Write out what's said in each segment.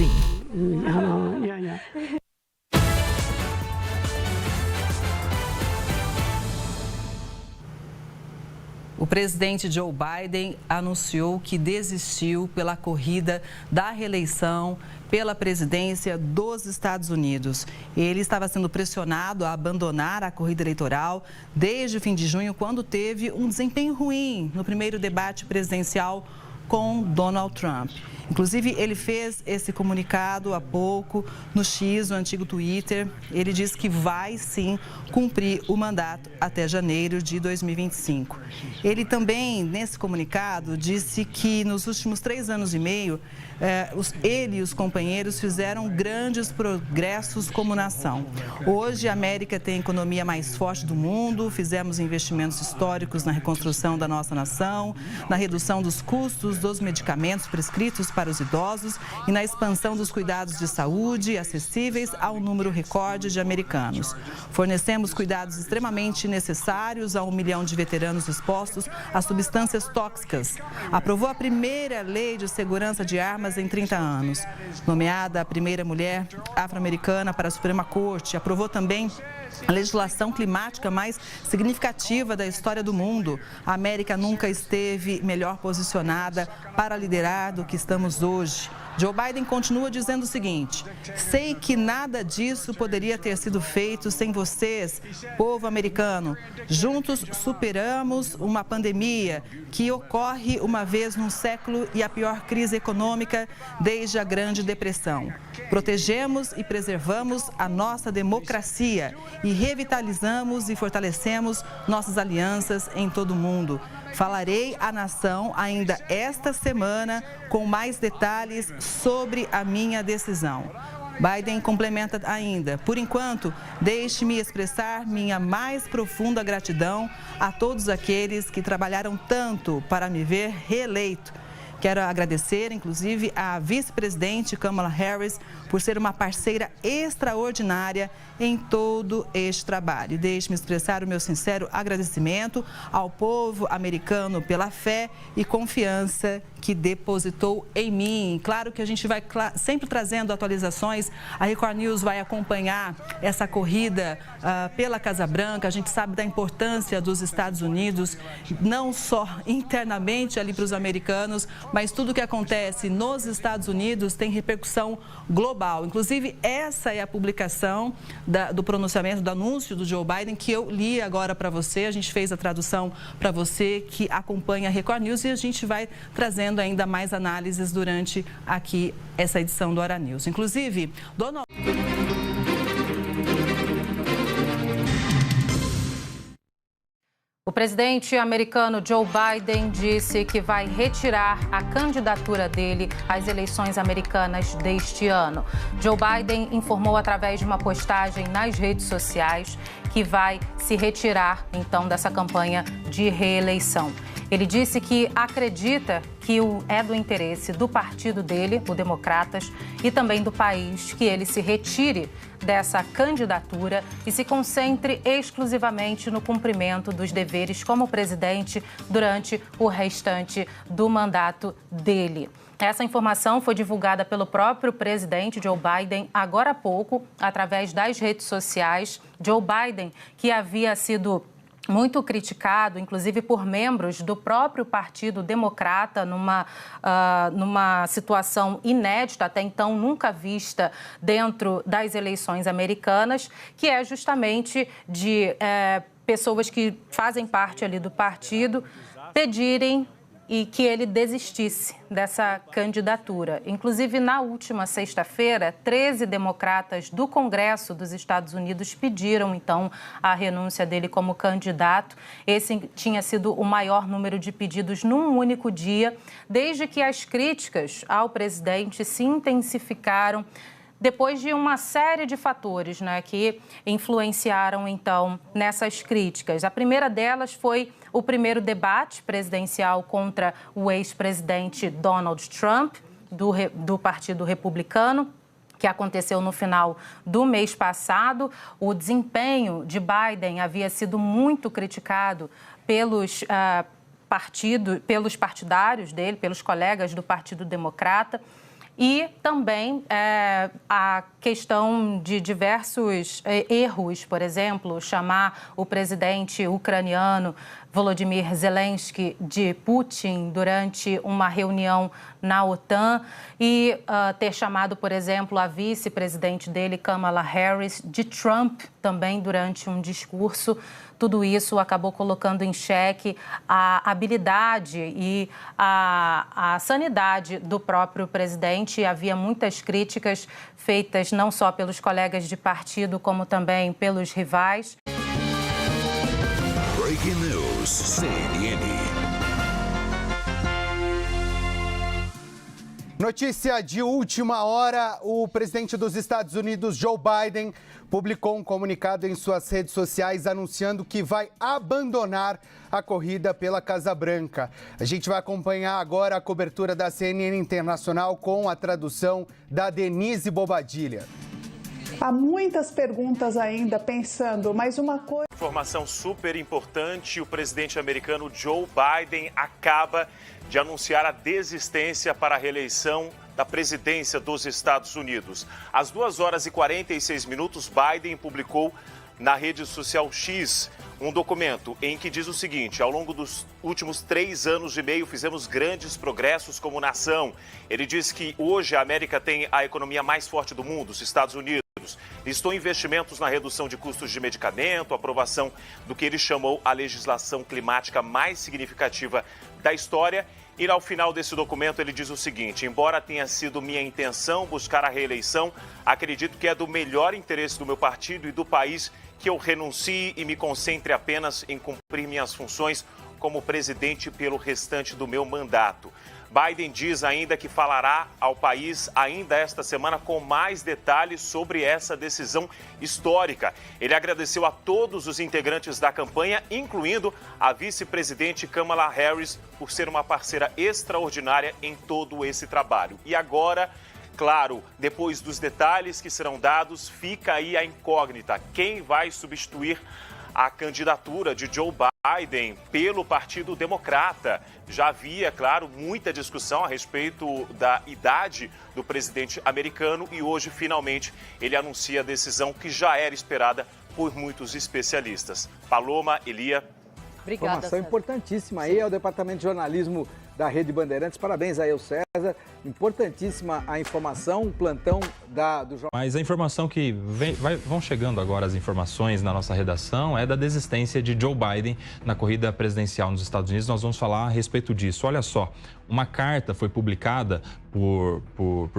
amazing. Yeah. O presidente Joe Biden anunciou que desistiu pela corrida da reeleição pela presidência dos Estados Unidos. Ele estava sendo pressionado a abandonar a corrida eleitoral desde o fim de junho, quando teve um desempenho ruim no primeiro debate presidencial com Donald Trump. Inclusive, ele fez esse comunicado há pouco no X, o antigo Twitter. Ele disse que vai, sim, cumprir o mandato até janeiro de 2025. Ele também, nesse comunicado, disse que nos últimos 3 anos e meio, ele e os companheiros fizeram grandes progressos como nação. Hoje, a América tem a economia mais forte do mundo, fizemos investimentos históricos na reconstrução da nossa nação, na redução dos custos dos medicamentos prescritos para os idosos e na expansão dos cuidados de saúde acessíveis ao número recorde de americanos. Fornecemos cuidados extremamente necessários a 1 milhão de veteranos expostos a substâncias tóxicas. Aprovou a primeira lei de segurança de armas em 30 anos. Nomeada a primeira mulher afro-americana para a Suprema Corte, aprovou também a legislação climática mais significativa da história do mundo. A América nunca esteve melhor posicionada para liderar do que estamos hoje. Joe Biden continua dizendo o seguinte: sei que nada disso poderia ter sido feito sem vocês, povo americano. Juntos superamos uma pandemia que ocorre uma vez num século e a pior crise econômica desde a Grande Depressão. Protegemos e preservamos a nossa democracia e revitalizamos e fortalecemos nossas alianças em todo o mundo. Falarei à nação ainda esta semana com mais detalhes sobre a minha decisão. Biden complementa ainda: por enquanto, deixe-me expressar minha mais profunda gratidão a todos aqueles que trabalharam tanto para me ver reeleito. Quero agradecer, inclusive, à vice-presidente Kamala Harris por ser uma parceira extraordinária em todo este trabalho. Deixe-me expressar o meu sincero agradecimento ao povo americano pela fé e confiança que depositou em mim. Claro que a gente vai sempre trazendo atualizações. A Record News vai acompanhar essa corrida pela Casa Branca. A gente sabe da importância dos Estados Unidos, não só internamente ali para os americanos, mas tudo o que acontece nos Estados Unidos tem repercussão global. Inclusive, essa é a publicação do pronunciamento, do anúncio do Joe Biden, que eu li agora para você. A gente fez a tradução para você que acompanha a Record News e a gente vai trazendo ainda mais análises durante aqui essa edição do Hora News. Inclusive, Donald... O presidente americano Joe Biden disse que vai retirar a candidatura dele às eleições americanas deste ano. Joe Biden informou através de uma postagem nas redes sociais que vai se retirar, então, dessa campanha de reeleição. Ele disse que acredita que é do interesse do partido dele, o Democratas, e também do país, que ele se retire dessa candidatura e se concentre exclusivamente no cumprimento dos deveres como presidente durante o restante do mandato dele. Essa informação foi divulgada pelo próprio presidente Joe Biden agora há pouco, através das redes sociais. Joe Biden, que havia sido muito criticado, inclusive por membros do próprio Partido Democrata, numa situação inédita, até então nunca vista dentro das eleições americanas, que é justamente de pessoas que fazem parte ali do partido pedirem e que ele desistisse dessa candidatura. Inclusive, na última sexta-feira, 13 democratas do Congresso dos Estados Unidos pediram, então, a renúncia dele como candidato. Esse tinha sido o maior número de pedidos num único dia, desde que as críticas ao presidente se intensificaram depois de uma série de fatores, né, que influenciaram, então, nessas críticas. A primeira delas foi o primeiro debate presidencial contra o ex-presidente Donald Trump, do Partido Republicano, que aconteceu no final do mês passado. O desempenho de Biden havia sido muito criticado pelos partidários dele, pelos colegas do Partido Democrata. E também a questão de diversos erros, por exemplo, chamar o presidente ucraniano Volodymyr Zelensky de Putin durante uma reunião na OTAN e ter chamado, por exemplo, a vice-presidente dele, Kamala Harris, de Trump também durante um discurso. Tudo isso acabou colocando em xeque a habilidade e a sanidade do próprio presidente. Havia muitas críticas feitas não só pelos colegas de partido, como também pelos rivais. Breaking News, CNN. Notícia de última hora: o presidente dos Estados Unidos, Joe Biden, publicou um comunicado em suas redes sociais anunciando que vai abandonar a corrida pela Casa Branca. A gente vai acompanhar agora a cobertura da CNN Internacional com a tradução da Denise Bobadilha. Há muitas perguntas ainda pensando, mas uma coisa... Informação super importante: o presidente americano Joe Biden acaba de anunciar a desistência para a reeleição da presidência dos Estados Unidos. Às 2h46, Biden publicou na rede social X um documento em que diz o seguinte: ao longo dos últimos 3 anos e meio fizemos grandes progressos como nação. Ele diz que hoje a América tem a economia mais forte do mundo, os Estados Unidos. Listou investimentos na redução de custos de medicamento, aprovação do que ele chamou a legislação climática mais significativa da história. E ao final desse documento ele diz o seguinte: embora tenha sido minha intenção buscar a reeleição, acredito que é do melhor interesse do meu partido e do país que eu renuncie e me concentre apenas em cumprir minhas funções como presidente pelo restante do meu mandato. Biden diz ainda que falará ao país ainda esta semana com mais detalhes sobre essa decisão histórica. Ele agradeceu a todos os integrantes da campanha, incluindo a vice-presidente Kamala Harris, por ser uma parceira extraordinária em todo esse trabalho. E agora, claro, depois dos detalhes que serão dados, fica aí a incógnita: quem vai substituir a candidatura de Joe Biden pelo Partido Democrata? Já havia, claro, muita discussão a respeito da idade do presidente americano e hoje, finalmente, ele anuncia a decisão que já era esperada por muitos especialistas. Paloma, Elia. Obrigada, informação importantíssima aí ao Departamento de Jornalismo da Rede Bandeirantes. Parabéns aí ao César. Importantíssima a informação, o plantão do jornal. Mas a informação que vão chegando agora, as informações na nossa redação, é da desistência de Joe Biden na corrida presidencial nos Estados Unidos. Nós vamos falar a respeito disso. Olha só, uma carta foi publicada por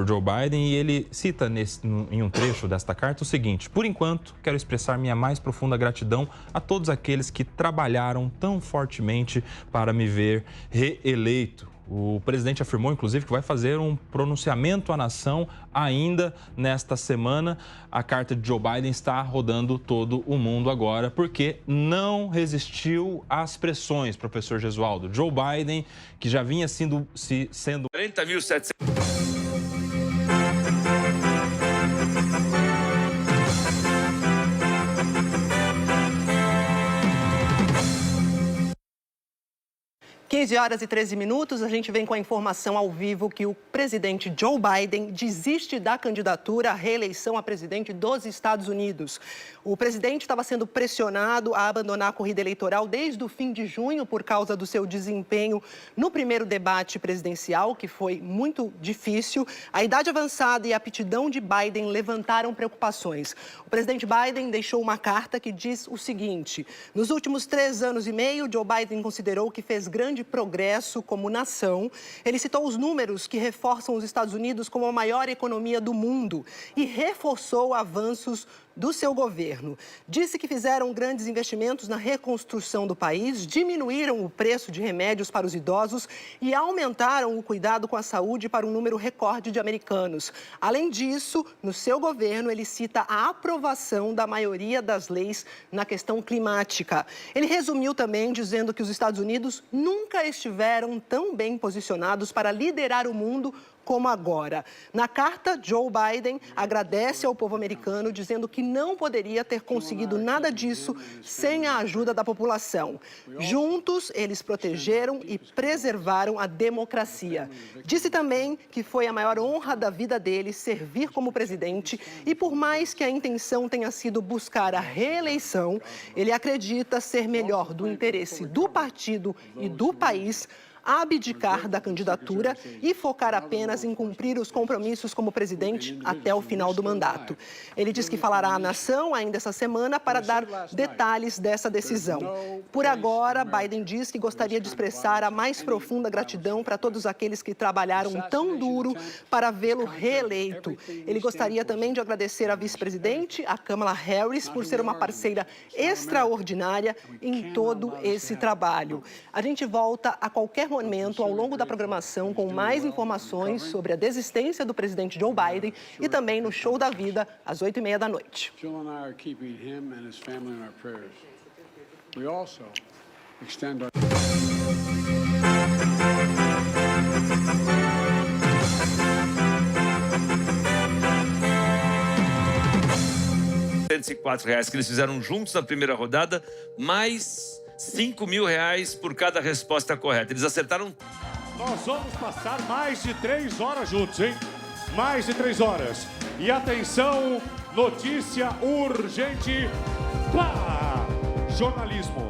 Joe Biden e ele cita em um trecho desta carta o seguinte: por enquanto, quero expressar minha mais profunda gratidão a todos aqueles que trabalharam tão fortemente para me ver reeleito. O presidente afirmou, inclusive, que vai fazer um pronunciamento à nação ainda nesta semana. A carta de Joe Biden está rodando todo o mundo agora, porque não resistiu às pressões, professor Gesualdo. Joe Biden, que já vinha sendo 40.700. Horas e 13 minutos, a gente vem com a informação ao vivo que o presidente Joe Biden desiste da candidatura à reeleição a presidente dos Estados Unidos. O presidente estava sendo pressionado a abandonar a corrida eleitoral desde o fim de junho por causa do seu desempenho no primeiro debate presidencial, que foi muito difícil. A idade avançada e a aptidão de Biden levantaram preocupações. O presidente Biden deixou uma carta que diz o seguinte: nos últimos 3 anos e meio, Joe Biden considerou que fez grande progresso como nação. Ele citou os números que reforçam os Estados Unidos como a maior economia do mundo e reforçou avanços do seu governo. Disse que fizeram grandes investimentos na reconstrução do país, diminuíram o preço de remédios para os idosos e aumentaram o cuidado com a saúde para um número recorde de americanos. Além disso, no seu governo, ele cita a aprovação da maioria das leis na questão climática. Ele resumiu também dizendo que os Estados Unidos nunca estiveram tão bem posicionados para liderar o mundo como agora. Na carta, Joe Biden agradece ao povo americano, dizendo que não poderia ter conseguido nada disso sem a ajuda da população. Juntos, eles protegeram e preservaram a democracia. Disse também que foi a maior honra da vida dele servir como presidente e, por mais que a intenção tenha sido buscar a reeleição, ele acredita ser melhor do interesse do partido e do país abdicar da candidatura e focar apenas em cumprir os compromissos como presidente até o final do mandato. Ele diz que falará à nação ainda essa semana para dar detalhes dessa decisão. Por agora, Biden diz que gostaria de expressar a mais profunda gratidão para todos aqueles que trabalharam tão duro para vê-lo reeleito. Ele gostaria também de agradecer à vice-presidente, a Kamala Harris, por ser uma parceira extraordinária em todo esse trabalho. A gente volta a qualquer momento ao longo da programação com mais informações sobre a desistência do presidente Joe Biden e também no Show da Vida, às 8h30 da noite. R$104 que eles fizeram juntos na primeira rodada, mais R$5.000 por cada resposta correta. Eles acertaram. Nós vamos passar mais de 3 horas juntos, hein? Mais de 3 horas. E atenção, notícia urgente. Pá! Jornalismo.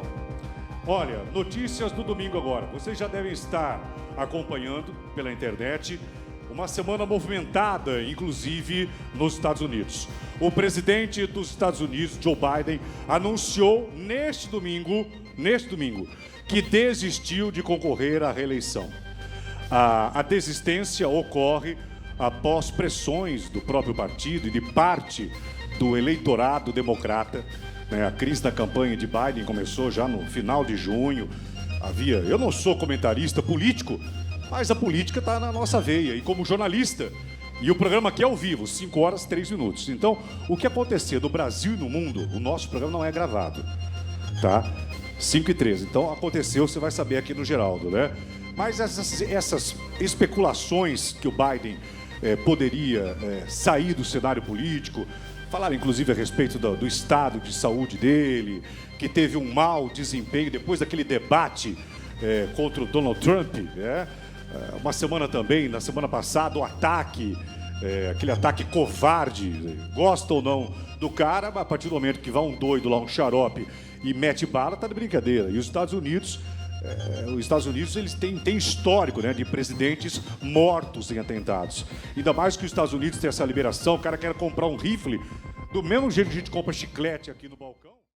Olha, notícias do domingo agora. Vocês já devem estar acompanhando pela internet. Uma semana movimentada, inclusive, nos Estados Unidos. O presidente dos Estados Unidos, Joe Biden, anunciou neste domingo, que desistiu de concorrer à reeleição. A desistência ocorre após pressões do próprio partido e de parte do eleitorado democrata. A crise da campanha de Biden começou já no final de junho. Eu não sou comentarista político, mas a política está na nossa veia. E como jornalista, e o programa aqui é ao vivo, 5 horas, 3 minutos. Então, o que acontecer no Brasil e no mundo, o nosso programa não é gravado, tá? 5h13. Então, aconteceu, você vai saber aqui no Geraldo, né? Mas essas especulações que o Biden poderia sair do cenário político, falaram inclusive a respeito do estado de saúde dele, que teve um mau desempenho depois daquele debate contra o Donald Trump, né? Uma semana também, na semana passada, o ataque, aquele ataque covarde, gosta ou não do cara, mas a partir do momento que vai um doido lá, um xarope, e mete bala, tá de brincadeira. E os Estados Unidos eles têm histórico, né, de presidentes mortos em atentados. Ainda mais que os Estados Unidos têm essa liberação, o cara quer comprar um rifle, do mesmo jeito que a gente compra chiclete aqui no balcão.